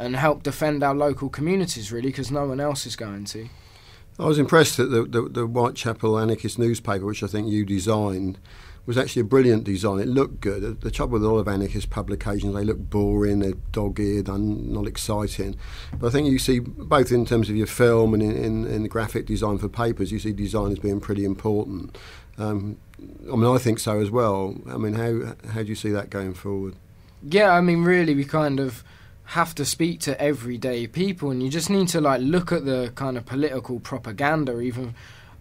and help defend our local communities, really, because no one else is going to. I was impressed that the Whitechapel Anarchist newspaper, which I think you designed, was actually a brilliant design. It looked good. The trouble with a lot of anarchist publications, they look boring, they're dog-eared, not exciting. But I think you see, both in terms of your film and in the graphic design for papers, you see design as being pretty important. I mean, I think so as well. I mean, how do you see that going forward? Yeah, I mean, really, we kind of have to speak to everyday people, and you just need to, like, look at the kind of political propaganda, even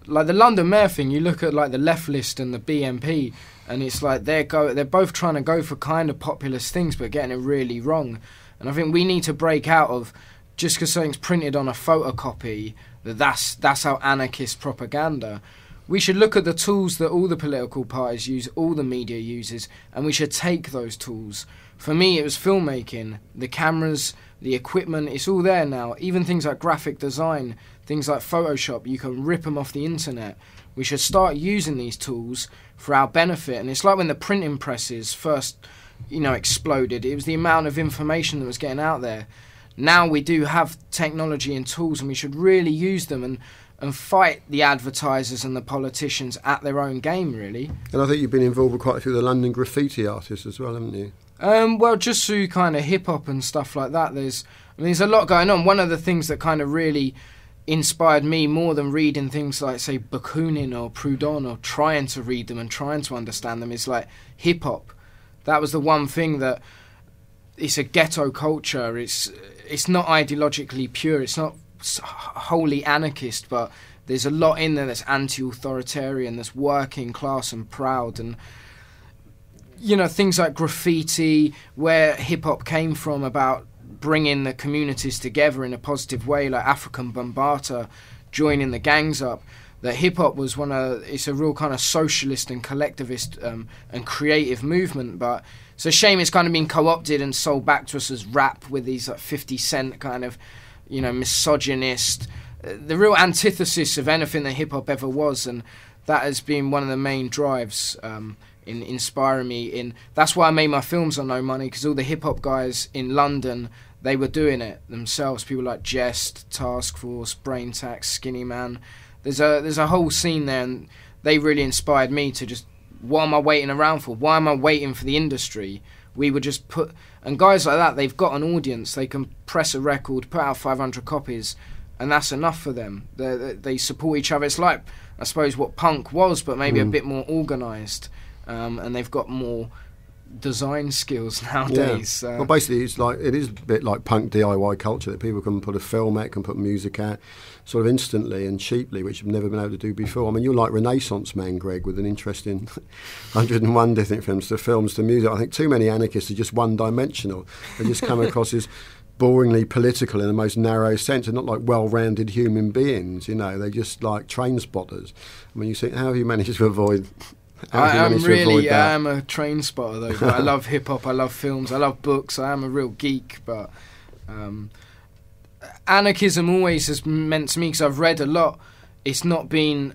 like the London Mayor thing. You look at, like, the Left List and the BNP, and it's like they're both trying to go for kind of populist things but getting it really wrong. And I think we need to break out of, just because something's printed on a photocopy, that's our anarchist propaganda. We should look at the tools that all the political parties use, all the media uses, and we should take those tools. For me, it was filmmaking. The cameras, the equipment, it's all there now. Even things like graphic design, things like Photoshop, you can rip them off the internet. We should start using these tools for our benefit. And it's like when the printing presses first, exploded. It was the amount of information that was getting out there. Now we do have technology and tools, and we should really use them and fight the advertisers and the politicians at their own game, really. And I think you've been involved with quite a few of the London graffiti artists as well, haven't you? Well, just through kind of hip-hop and stuff like that, there's a lot going on. One of the things that kind of really inspired me more than reading things like, say, Bakunin or Proudhon, or trying to read them and trying to understand them, is like hip-hop. That was the one thing that, it's a ghetto culture. It's not ideologically pure. It's not wholly anarchist, but there's a lot in there that's anti-authoritarian, that's working class and proud. And things like graffiti, where hip-hop came from, about bringing the communities together in a positive way, like African Bambata joining the gangs up. That hip-hop was it's a real kind of socialist and collectivist and creative movement, but it's a shame it's kind of been co-opted and sold back to us as rap, with these like 50 Cent kind of, misogynist, the real antithesis of anything that hip-hop ever was. And that has been one of the main drives in inspiring me. That's why I made my films on no money, because all the hip-hop guys in London, they were doing it themselves. People like Jest, Task Force, Brain Tax, Skinny Man. There's a whole scene there, and they really inspired me to just, what am I waiting around for? Why am I waiting for the industry? We would just and guys like that, they've got an audience. They can press a record, put out 500 copies, and that's enough for them. They support each other. It's like, I suppose, what punk was, but maybe a bit more organised. And they've got more design skills nowadays. Yeah. Well, basically, it is a bit like punk DIY culture, that people can put a film out, can put music out sort of instantly and cheaply, which you've never been able to do before. I mean, you're like Renaissance man, Greg, with an interest in 101 different films, to films, to music. I think too many anarchists are just one-dimensional. They just come across as boringly political in the most narrow sense, and not like well-rounded human beings. They're just like train spotters. I mean, you think, how have you managed to avoid... I am a train spotter, though. But I love hip-hop, I love films, I love books. I am a real geek, but anarchism always has meant to me, because I've read a lot, it's not been,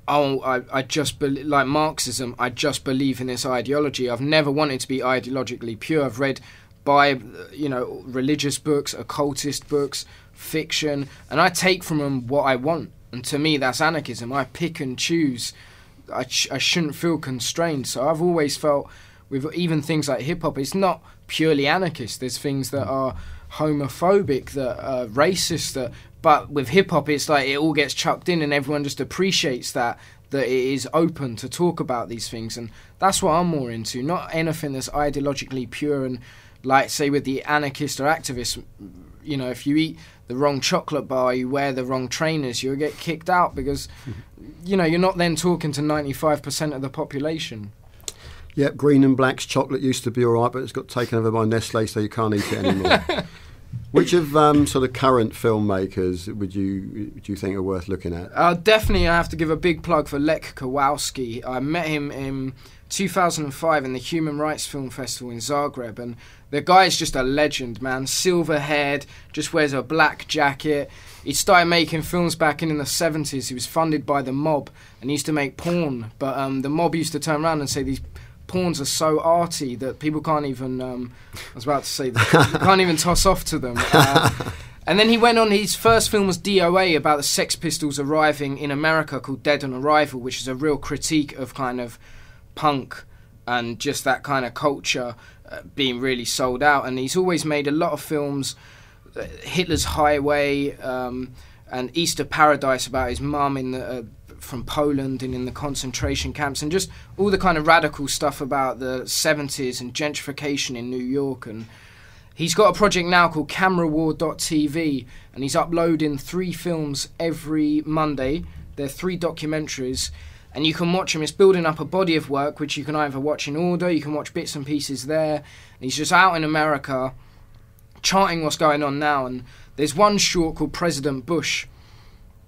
I just like Marxism, I just believe in this ideology. I've never wanted to be ideologically pure. I've read religious books, occultist books, fiction, and I take from them what I want. And to me, that's anarchism. I pick and choose. I shouldn't feel constrained. So I've always felt, with even things like hip-hop, it's not purely anarchist. There's things that are homophobic, that are racist, but with hip-hop, it's like it all gets chucked in, and everyone just appreciates that it is open to talk about these things. And that's what I'm more into, not anything that's ideologically pure. And like, say, with the anarchist or activist, if you eat the wrong chocolate bar, you wear the wrong trainers, you'll get kicked out, because you're not then talking to 95% of the population. Yep, Green and Black's chocolate used to be all right, but it's got taken over by Nestle, so you can't eat it anymore. Which of sort of current filmmakers would you think are worth looking at? Definitely, I have to give a big plug for Lech Kowalski. I met him in 2005 in the Human Rights Film Festival in Zagreb, and the guy is just a legend, man. Silver-haired, just wears a black jacket. He started making films back in the 70s. He was funded by the mob and he used to make porn, but the mob used to turn around and say these porns are so arty that people can't even, I was about to say, that, can't even toss off to them. And then he went on, his first film was DOA, about the Sex Pistols arriving in America, called Dead on Arrival, which is a real critique of kind of punk and just that kind of culture being really sold out. And he's always made a lot of films, Hitler's Highway and Easter Paradise, about his mum in the from Poland and in the concentration camps, and just all the kind of radical stuff about the 70s and gentrification in New York. And he's got a project now called CameraWar.tv, and he's uploading 3 films every Monday. They're 3 documentaries, and you can watch them. It's building up a body of work, which you can either watch in order, you can watch bits and pieces there. And he's just out in America charting what's going on now. And there's one short called President Bush,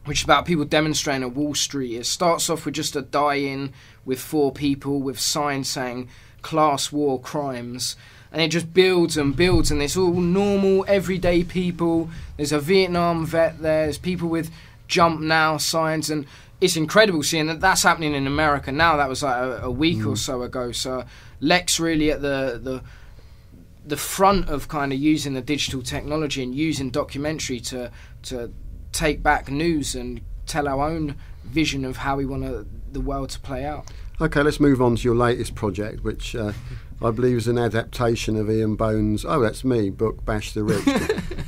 which is about people demonstrating at Wall Street. It starts off with just a die-in with 4 people with signs saying class war crimes. And it just builds and builds, and it's all normal, everyday people. There's a Vietnam vet there, there's people with jump now signs, and it's incredible seeing that that's happening in America now. That was like a week or so ago. So Lech's really at the front of kind of using the digital technology and using documentary to take back news and tell our own vision of how we want the world to play out. Okay, let's move on to your latest project, which I believe is an adaptation of Ian Bone's, oh, that's me, book Bash the Rich.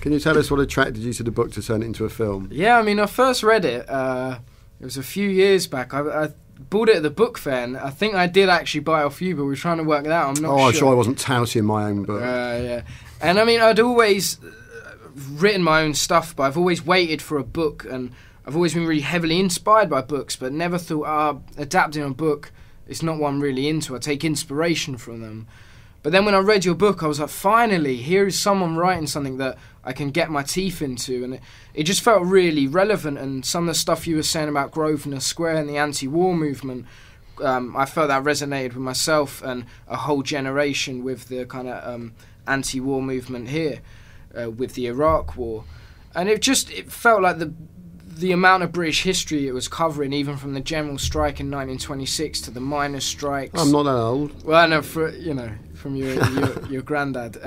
Can you tell us what attracted you to the book to turn it into a film? Yeah, I mean, I first read it, it was a few years back. I bought it at the book fair, and I think I did actually buy it off you, but we were trying to work it out. I'm not sure. I'm sure I wasn't touting my own book. Yeah. And I mean, I'd always written my own stuff, but I've always waited for a book, and I've always been really heavily inspired by books, but never thought, adapting a book is not what I'm really into. I take inspiration from them. But then when I read your book, I was like, finally, here is someone writing something that I can get my teeth into. And it just felt really relevant. And some of the stuff you were saying about Grosvenor Square and the anti-war movement, I felt that resonated with myself and a whole generation with the kind of anti-war movement here, with the Iraq War. And it felt like the amount of British history it was covering, even from the general strike in 1926 to the miners' strikes. I'm not that old. Well, I know, from your granddad.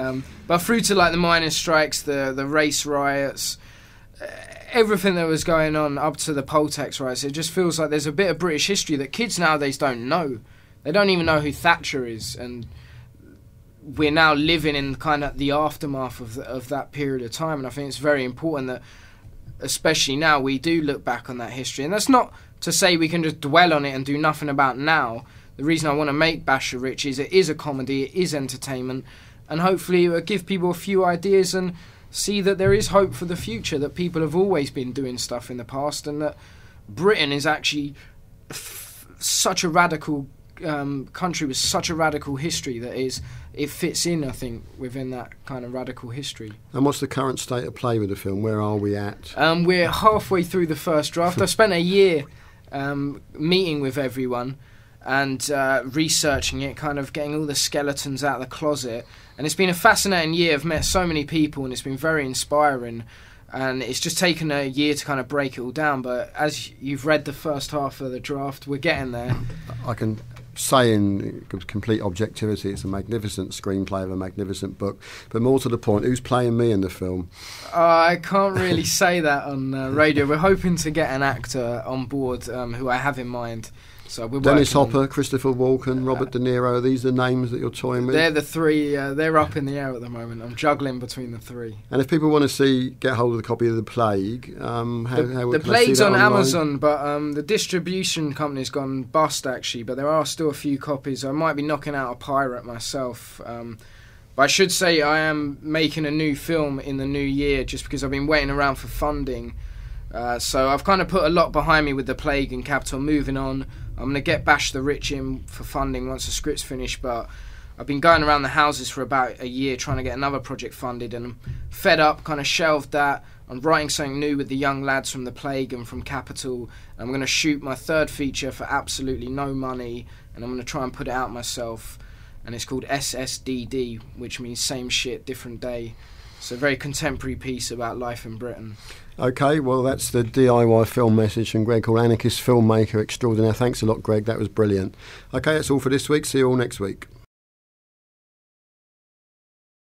But through to like the miners' strikes, the race riots, everything that was going on up to the poll tax riots. It just feels like there's a bit of British history that kids nowadays don't know. They don't even know who Thatcher is, and we're now living in kind of the aftermath of that period of time. And I think it's very important that, especially now, we do look back on that history. And that's not to say we can just dwell on it and do nothing about now. The reason I want to make Bash the Rich is it is a comedy, it is entertainment, and hopefully it will give people a few ideas and see that there is hope for the future, that people have always been doing stuff in the past, and that Britain is actually such a radical country with such a radical history that it fits in, I think, within that kind of radical history. And what's the current state of play with the film? Where are we at? We're halfway through the first draft. I spent a year meeting with everyone and researching it, kind of getting all the skeletons out of the closet. And it's been a fascinating year. I've met so many people, and it's been very inspiring. And it's just taken a year to kind of break it all down. But as you've read the first half of the draft, we're getting there. I can say in complete objectivity, it's a magnificent screenplay of a magnificent book. But more to the point, who's playing me in the film? I can't really say that on radio. We're hoping to get an actor on board who I have in mind. So we're Dennis Hopper, Christopher Walken, Robert De Niro. Are these the names that you're toying with? They're the 3. They're up in the air at the moment. I'm juggling between the 3. And if people want to get hold of the copy of The Plague, how the Plague's on Amazon, but the distribution company's gone bust, actually. But there are still a few copies. I might be knocking out a pirate myself. But I should say I am making a new film in the new year, just because I've been waiting around for funding. So I've kind of put a lot behind me with The Plague and Kapital. Moving on, I'm going to get Bash the Rich in for funding once the script's finished, but I've been going around the houses for about a year trying to get another project funded, and I'm fed up, kind of shelved that. I'm writing something new with the young lads from The Plague and from Kapital. I'm going to shoot my 3rd feature for absolutely no money, and I'm going to try and put it out myself, and it's called SSDD, which means same shit, different day. It's a very contemporary piece about life in Britain. Okay, well, that's the DIY film message from Greg, called Anarchist Filmmaker Extraordinaire. Thanks a lot, Greg. That was brilliant. Okay, that's all for this week. See you all next week.